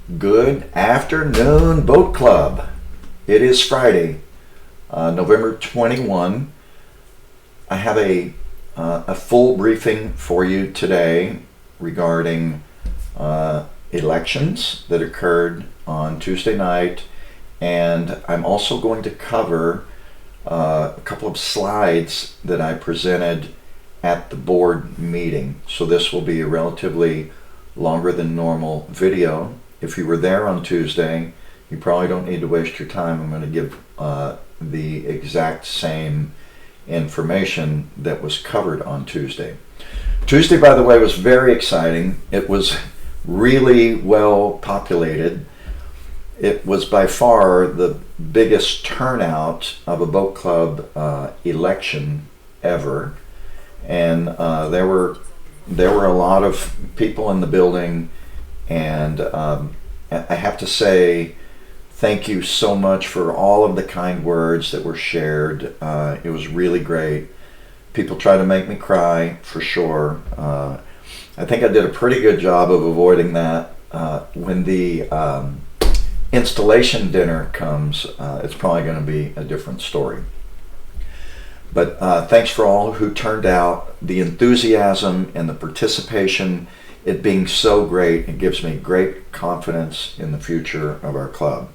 Good afternoon, Boat Club. It is Friday, November 21. I have a full briefing for you today regarding elections that occurred on Tuesday night, and I'm also going to cover a couple of slides that I presented at the board meeting. So this will be a relatively longer than normal video. If you were there on Tuesday, you probably don't need to waste your time. I'm going to give the exact same information that was covered on Tuesday. Tuesday, by the way, was very exciting. It was really well populated. It was by far the biggest turnout of a boat club election ever, and there were a lot of people in the building, and I have to say thank you so much for all of the kind words that were shared. It was really great. People try to make me cry, for sure. I think I did a pretty good job of avoiding that. When the installation dinner comes, it's probably going to be a different story. But thanks for all who turned out, the enthusiasm and the participation, it being so great. It gives me great confidence in the future of our club.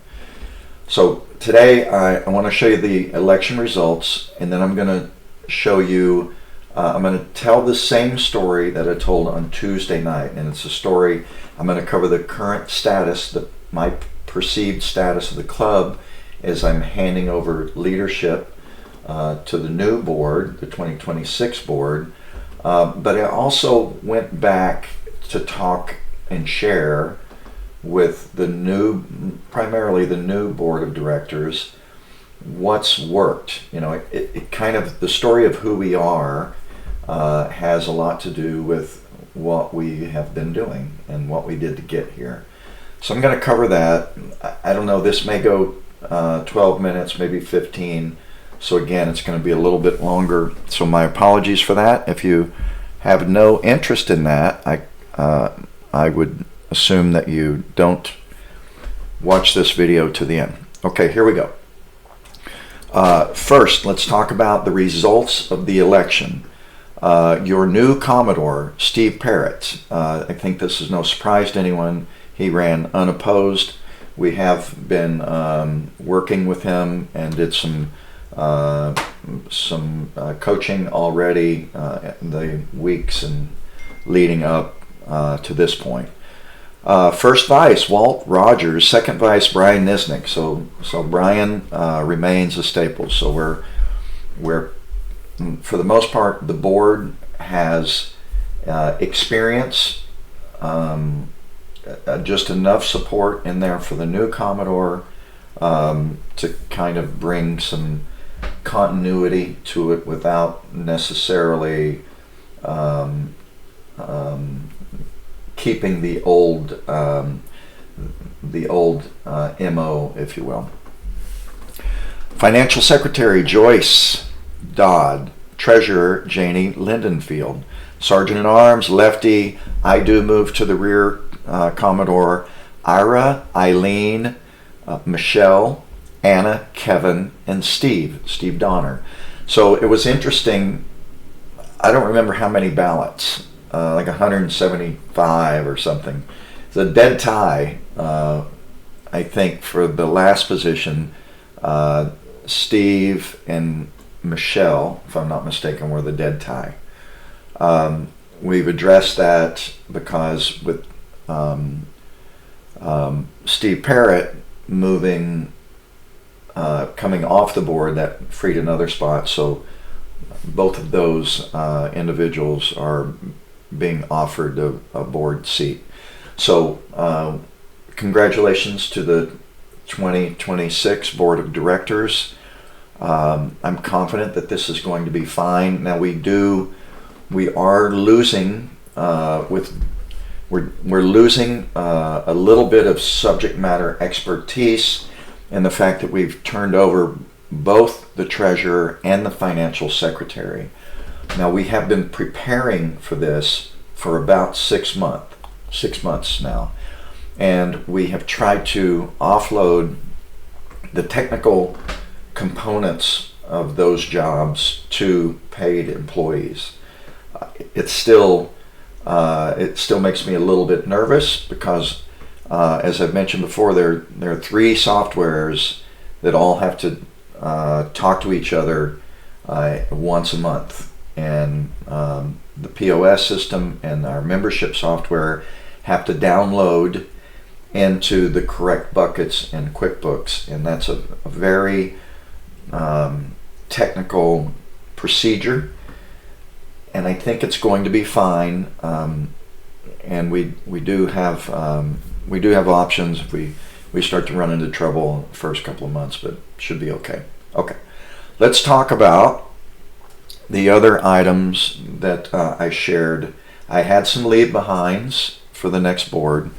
So today I want to show you the election results, and then I'm going to show you, I'm going to tell the same story that I told on Tuesday night, and it's a story. I'm going to cover the current status, my perceived status of the club as I'm handing over leadership to the new board, the 2026 board. But I also went back to talk and share with primarily the new board of directors, what's worked. You know, it kind of, the story of who we are has a lot to do with what we have been doing and what we did to get here. So I'm going to cover that. I don't know, this may go 12 minutes, maybe 15. So again, it's going to be a little bit longer. So my apologies for that. If you have no interest in that, I would assume that you don't watch this video to the end. Okay, here we go. First, let's talk about the results of the election. Your new Commodore, Steve Parrott, I think this is no surprise to anyone. He ran unopposed. We have been working with him and did some coaching already in the weeks and leading up to this point. First vice, Walt Rogers. Second vice, Brian Nisnik. So Brian remains a staple. So we're for the most part, the board has experience, just enough support in there for the new Commodore to kind of bring some continuity to it without necessarily keeping the old MO, if you will. Financial Secretary Joyce Dodd, Treasurer Janie Lindenfield, Sergeant at Arms Lefty I do move to the rear Commodore, Ira, Eileen, Michelle, Anna, Kevin, and Steve Donner. So it was interesting. I don't remember how many ballots, like 175 or something. It's a dead tie, I think, for the last position. Steve and Michelle, if I'm not mistaken, were the dead tie. We've addressed that because with Steve Parrott moving, coming off the board, that freed another spot. So both of those individuals are being offered a board seat. So congratulations to the 2026 Board of Directors. I'm confident that this is going to be fine. Now we are losing we're losing a little bit of subject matter expertise in the fact that we've turned over both the treasurer and the financial secretary. Now we have been preparing for this for about 6 months now, and we have tried to offload the technical components of those jobs to paid employees. It still makes me a little bit nervous because, as I've mentioned before, there are 3 softwares that all have to talk to each other once a month, and the POS system and our membership software have to download into the correct buckets in QuickBooks, and that's a very technical procedure, and I think it's going to be fine. And we do have options if we start to run into trouble the first couple of months, but should be okay. Okay, let's talk about the other items that I shared. I had some leave behinds for the next board.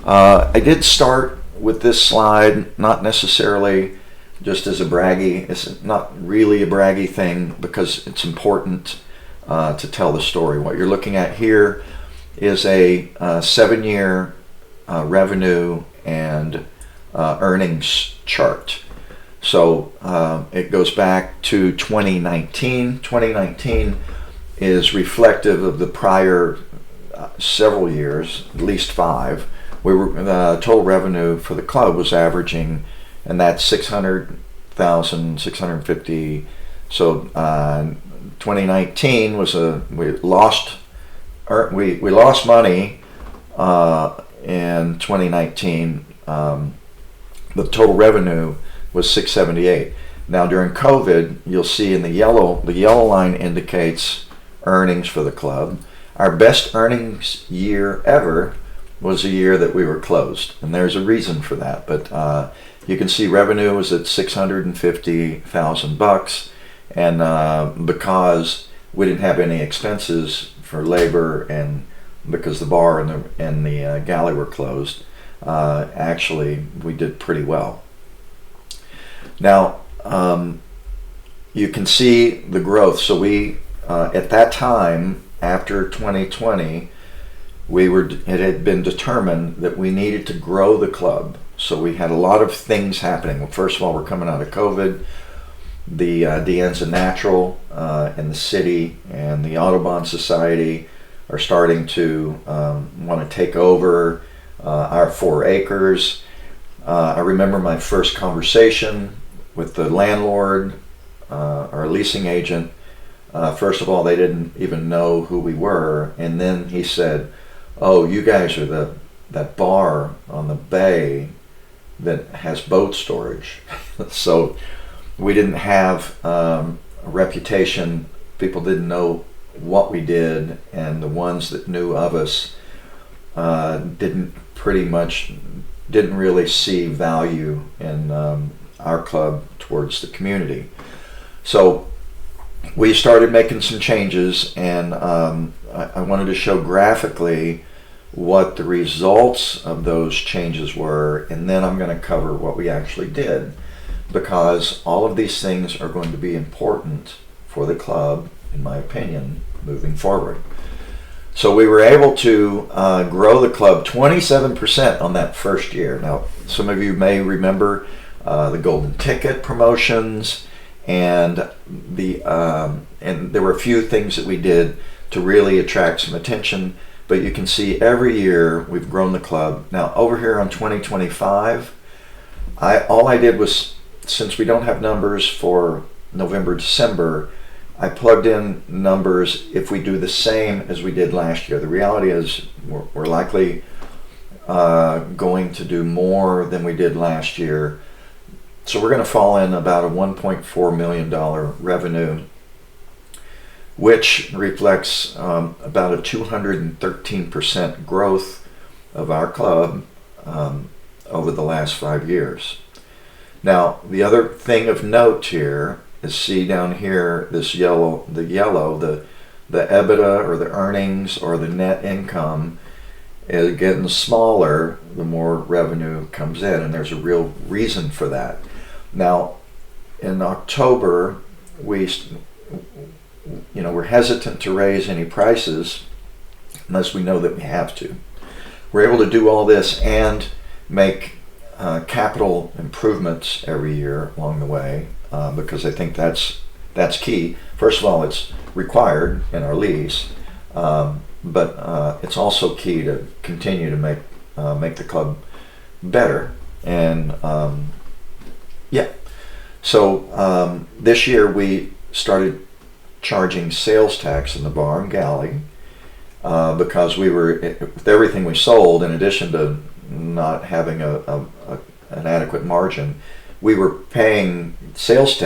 I did start with this slide, not necessarily just as a braggy, it's not really a braggy thing because it's important to tell the story. What you're looking at here is a 7-year revenue and earnings chart. So it goes back to 2019. 2019 is reflective of the prior several years, at least 5. The total revenue for the club was averaging, and that's 600,000, 650. So 2019 was we lost money in 2019. The total revenue was 678. Now during COVID, you'll see in the yellow line indicates earnings for the club. Our best earnings year ever was a year that we were closed, and there's a reason for that. But you can see revenue was at $650,000, and because we didn't have any expenses for labor, and because the bar and the galley were closed, actually we did pretty well. Now you can see the growth. So we at that time, after 2020, it had been determined that we needed to grow the club. So we had a lot of things happening. Well, first of all, we're coming out of COVID. The De Anza Natural in the city and the Audubon Society are starting to want to take over our 4 acres. I remember my first conversation with the landlord, our leasing agent. First of all, they didn't even know who we were, and then he said, "Oh, you guys are that bar on the bay that has boat storage." So we didn't have a reputation. People didn't know what we did, and the ones that knew of us didn't really see value in our club towards the community. So we started making some changes, and I wanted to show graphically what the results of those changes were, and then I'm going to cover what we actually did, because all of these things are going to be important for the club, in my opinion, moving forward. So we were able to grow the club 27% on that first year. Now, some of you may remember the golden ticket promotions, and and there were a few things that we did to really attract some attention. But you can see every year we've grown the club. Now over here on 2025, all I did was, since we don't have numbers for November, December, I plugged in numbers if we do the same as we did last year. The reality is we're likely going to do more than we did last year. So we're going to fall in about a $1.4 million revenue, which reflects about a 213% growth of our club over the last 5 years. Now, the other thing of note here is, see down here, this the EBITDA, or the earnings, or the net income is getting smaller the more revenue comes in, and there's a real reason for that. Now, in October, we're hesitant to raise any prices unless we know that we have to. we're able to do all this and make capital improvements every year along the way, because I think that's key. First of all, it's required in our lease, but it's also key to continue to make the club better. And yeah, so this year we started charging sales tax in the bar and galley, because we were, with everything we sold, in addition to not having an adequate margin, we were paying sales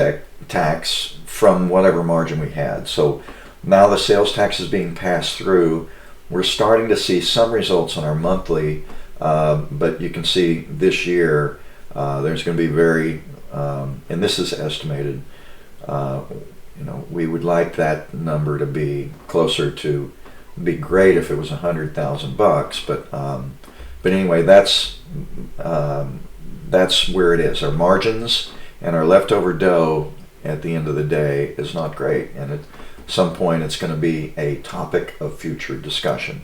tax from whatever margin we had. So now the sales tax is being passed through. We're starting to see some results on our monthly, but you can see this year there's going to be and this is estimated, we would like that number to be closer to, be great if it was $100,000, but anyway, that's where it is. Our margins and our leftover dough at the end of the day is not great, and at some point it's going to be a topic of future discussion.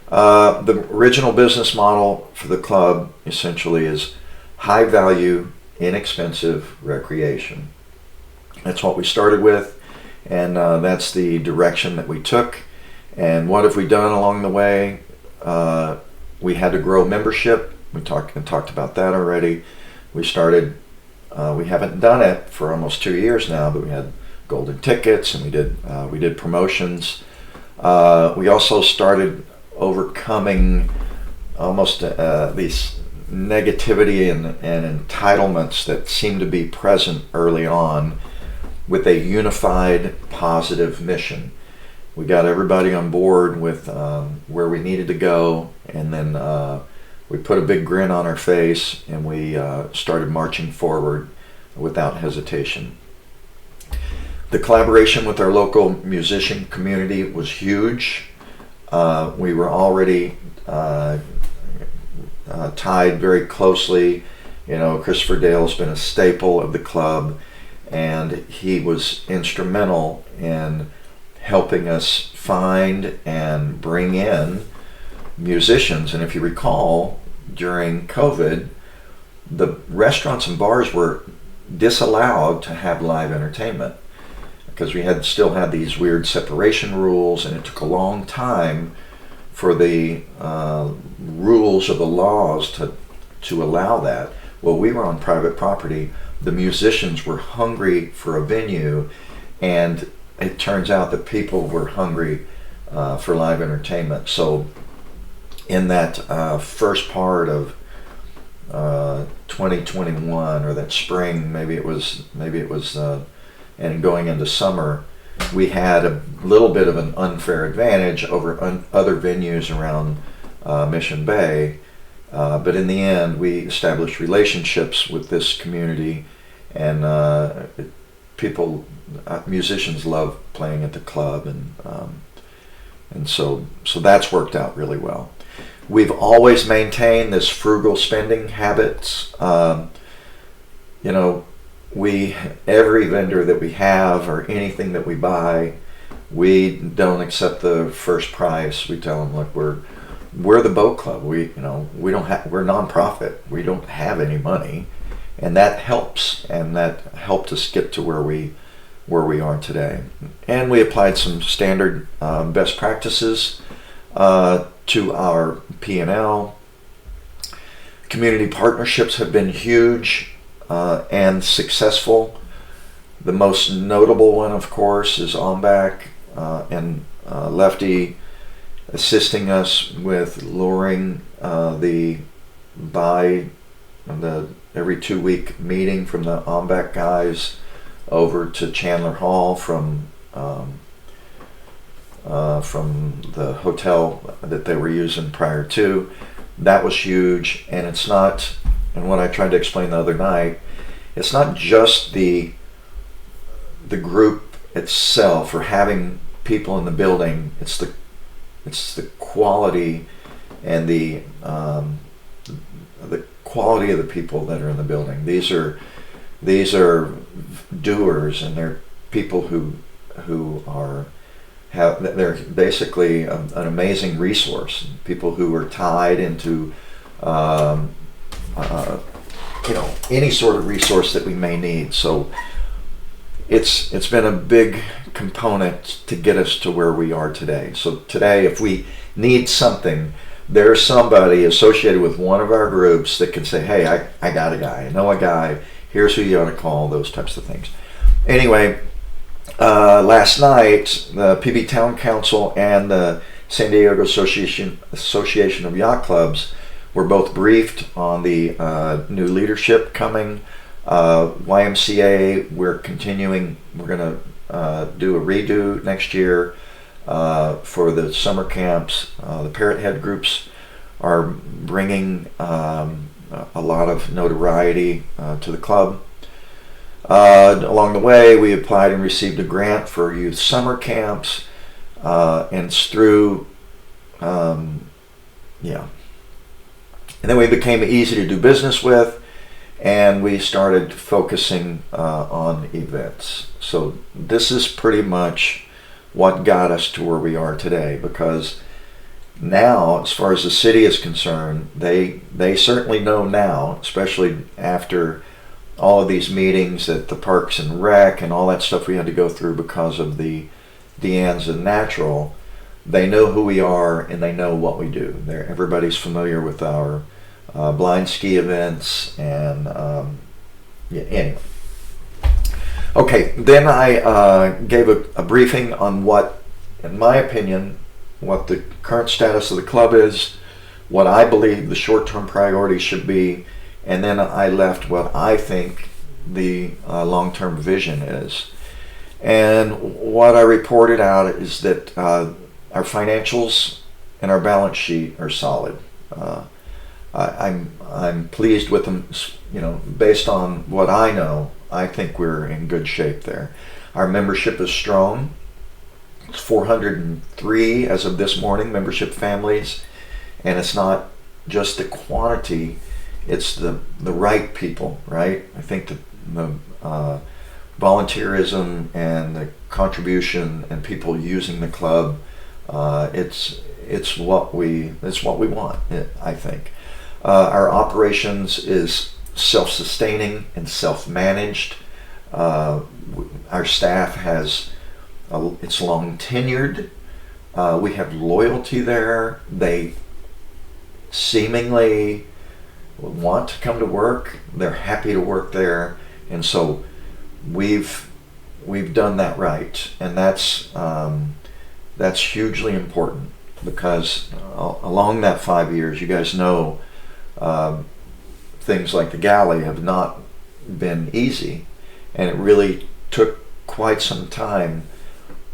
The original business model for the club essentially is high value, inexpensive recreation. That's what we started with, and that's the direction that we took. And what have we done along the way? We had to grow membership. We talked about that already. We started, we haven't done it for almost 2 years now, but we had golden tickets, and we did promotions. We also started overcoming almost these negativity and entitlements that seem to be present early on, with a unified positive mission. We got everybody on board with where we needed to go, and then we put a big grin on our face, and we started marching forward without hesitation. The collaboration with our local musician community was huge. We were already tied very closely. Christopher Dale has been a staple of the club, and he was instrumental in helping us find and bring in musicians. And if you recall, during COVID, the restaurants and bars were disallowed to have live entertainment because we still had these weird separation rules, and it took a long time for the rules or the laws to allow that. Well, we were on private property. The musicians were hungry for a venue, and it turns out that people were hungry for live entertainment. So in that first part of 2021, or that spring, maybe it was, and going into summer, we had a little bit of an unfair advantage over other venues around Mission Bay. But in the end, we established relationships with this community, and musicians love playing at the club, and so that's worked out really well. We've always maintained this frugal spending habits. Every vendor that we have, or anything that we buy, we don't accept the first price. We tell them, look, we're the boat club. We're nonprofit. We don't have any money, and that helps. And that helped us get to where we are today. And we applied some standard best practices to our P&L. Community partnerships have been huge and successful. The most notable one, of course, is Ombak and Lefty assisting us with luring the every 2-week meeting from the Ombak guys over to Chandler Hall from the hotel that they were using prior to. That was huge. And it's not, and what I tried to explain the other night, it's not just the group itself or having people in the building. It's the quality and the quality of the people that are in the building. These are doers, and they're people who are they're basically an amazing resource. People who are tied into um, any sort of resource that we may need. So it's been a big component to get us to where we are today. So today, if we need something, there's somebody associated with one of our groups that can say, hey, I got a guy, I know a guy, here's who you ought to call, those types of things. Anyway, last night, the PB Town Council and the San Diego Association of Yacht Clubs were both briefed on the new leadership coming. YMCA, we're continuing, we're going to do a redo next year for the summer camps. The Parrot Head groups are bringing a lot of notoriety to the club. Along the way, we applied and received a grant for youth summer camps, and it's through, And then we became easy to do business with, and we started focusing on events. So this is pretty much what got us to where we are today, because now, as far as the city is concerned, they certainly know now, especially after all of these meetings at the Parks and Rec and all that stuff we had to go through because of the Deanne's and Natural, they know who we are and they know what we do. Everybody's familiar with our blind ski events and anyway. Okay, then I gave a briefing on what, in my opinion, what the current status of the club is, what I believe the short-term priorities should be, and then I left what I think the long-term vision is. And what I reported out is that our financials and our balance sheet are solid. I'm pleased with them. Based on what I know, I think we're in good shape there. Our membership is strong. It's 403 as of this morning, membership families, and it's not just the quantity, it's the right people, right? I think the volunteerism and the contribution and people using the club, it's what we want, I think. Our operations is self-sustaining and self-managed. Our staff it's long tenured. We have loyalty there. They seemingly want to come to work. They're happy to work there, and so we've done that right, and that's hugely important, because along that 5 years, you guys know, things like the galley have not been easy, and it really took quite some time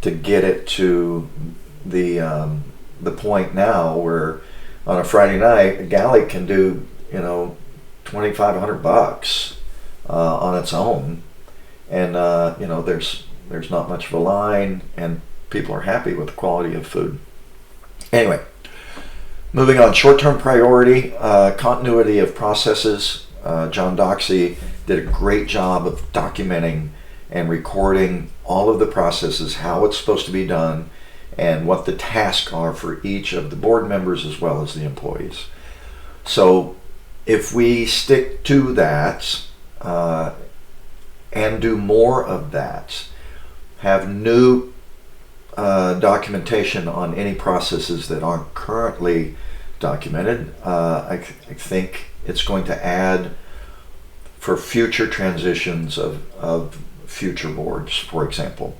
to get it to the point now where on a Friday night a galley can do $2,500 on its own, and there's not much of a line, and people are happy with the quality of food. Anyway, moving on, short-term priority, continuity of processes. John Doxey did a great job of documenting and recording all of the processes, how it's supposed to be done, and what the tasks are for each of the board members as well as the employees. So if we stick to that and do more of that, have new documentation on any processes that aren't currently documented, I think it's going to add for future transitions of future boards, for example.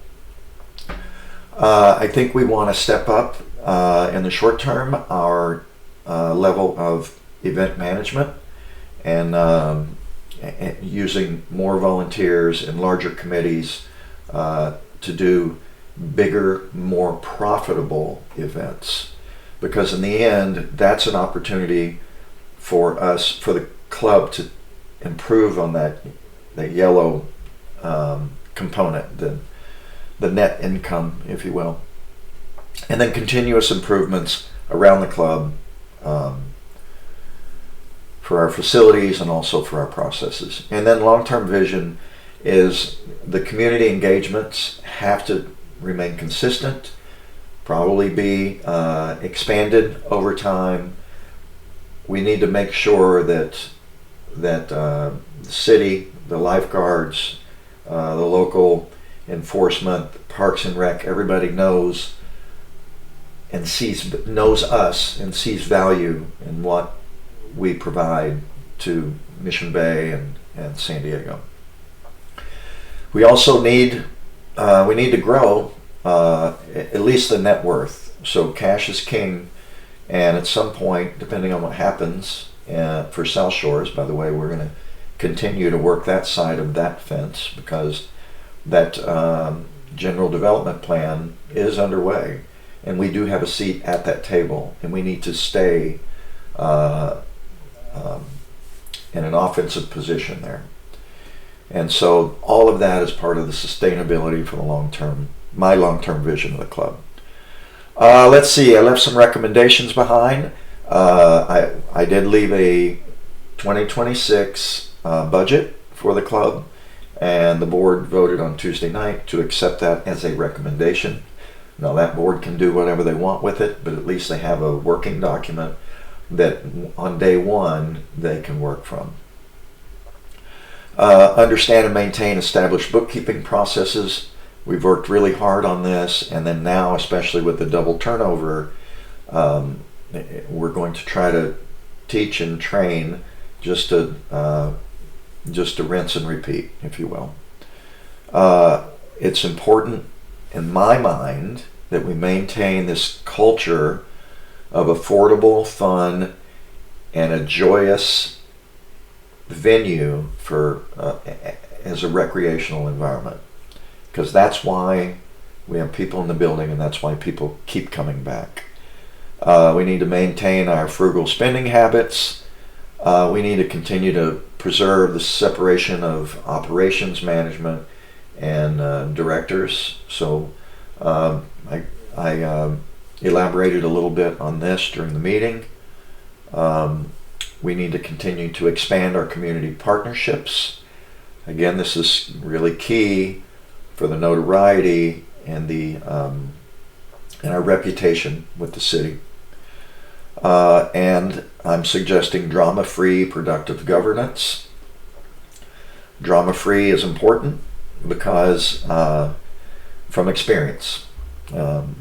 I think we want to step up in the short term our level of event management, and using more volunteers and larger committees to do bigger, more profitable events, because in the end that's an opportunity for us, for the club, to improve on that yellow component, the net income, if you will, and then continuous improvements around the club for our facilities and also for our processes. And then long-term vision is the community engagements have to remain consistent. probably be expanded over time. We need to make sure that the city, the lifeguards, the local enforcement, Parks and Rec, everybody knows us and sees value in what we provide to Mission Bay and San Diego. We also need to grow at least the net worth. So cash is king, and at some point, depending on what happens for South Shores, by the way, we're going to continue to work that side of that fence because that general development plan is underway, and we do have a seat at that table, and we need to stay in an offensive position there. And so all of that is part of the sustainability for my long-term vision of the club. Let's see, I left some recommendations behind. I did leave a 2026 budget for the club, and the board voted on Tuesday night to accept that as a recommendation. Now that board can do whatever they want with it, but at least they have a working document that on day one they can work from. Understand and maintain established bookkeeping processes. We've worked really hard on this, and then now, especially with the double turnover, we're going to try to teach and train just to rinse and repeat, if you will. It's important, in my mind, that we maintain this culture of affordable, fun, and a joyous venue for as a recreational environment, because that's why we have people in the building, and that's why people keep coming back. We need to maintain our frugal spending habits. We need to continue to preserve the separation of operations management and directors. So I elaborated a little bit on this during the meeting. We need to continue to expand our community partnerships. Again, this is really key for the notoriety and our reputation with the city. And I'm suggesting drama-free, productive governance. Drama-free is important because from experience,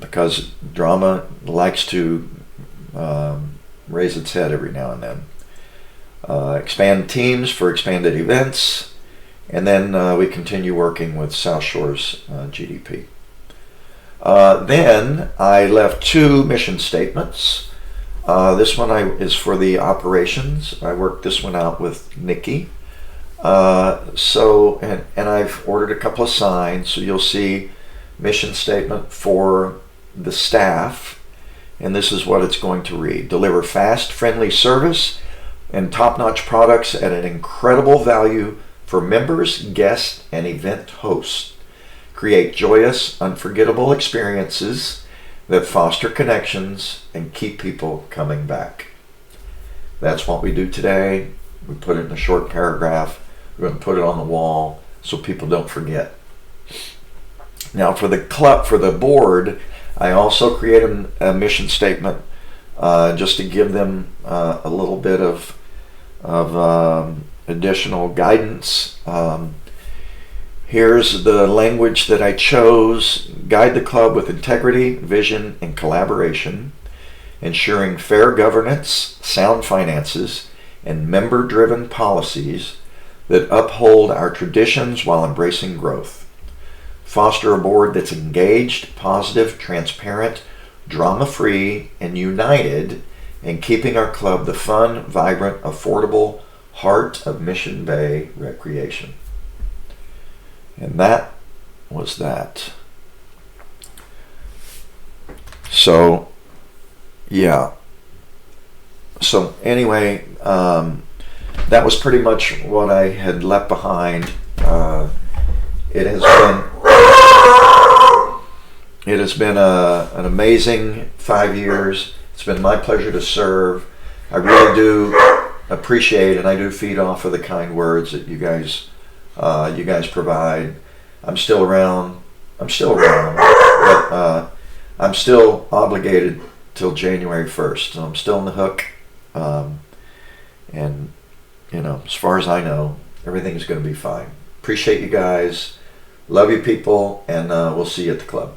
because drama likes to raise its head every now and then. Expand teams for expanded events, and then we continue working with South Shores GDP. Then I left 2 mission statements. This one is for the operations. I worked this one out with Nikki. And I've ordered a couple of signs, so you'll see mission statement for the staff, and this is what it's going to read. Deliver fast, friendly service and top-notch products at an incredible value for members, guests, and event hosts. Create joyous, unforgettable experiences that foster connections and keep people coming back. That's what we do today. We put it in a short paragraph. We're going to put it on the wall so people don't forget. Now for the club, for the board, I also created a mission statement just to give them a little bit of additional guidance. Here's the language that I chose. Guide the club with integrity, vision, and collaboration, ensuring fair governance, sound finances, and member-driven policies that uphold our traditions while embracing growth. Foster a board that's engaged, positive, transparent, drama-free, and united in keeping our club the fun, vibrant, affordable heart of Mission Bay recreation. And that was that. So, yeah. So anyway, that was pretty much what I had left behind. It has been an amazing 5 years. It's been my pleasure to serve. I really do appreciate, and I do feed off of the kind words that you guys provide. I'm still around, but I'm still obligated till January 1st, so I'm still on the hook. And as far as I know, everything's going to be fine. Appreciate you guys. Love you people, and we'll see you at the club.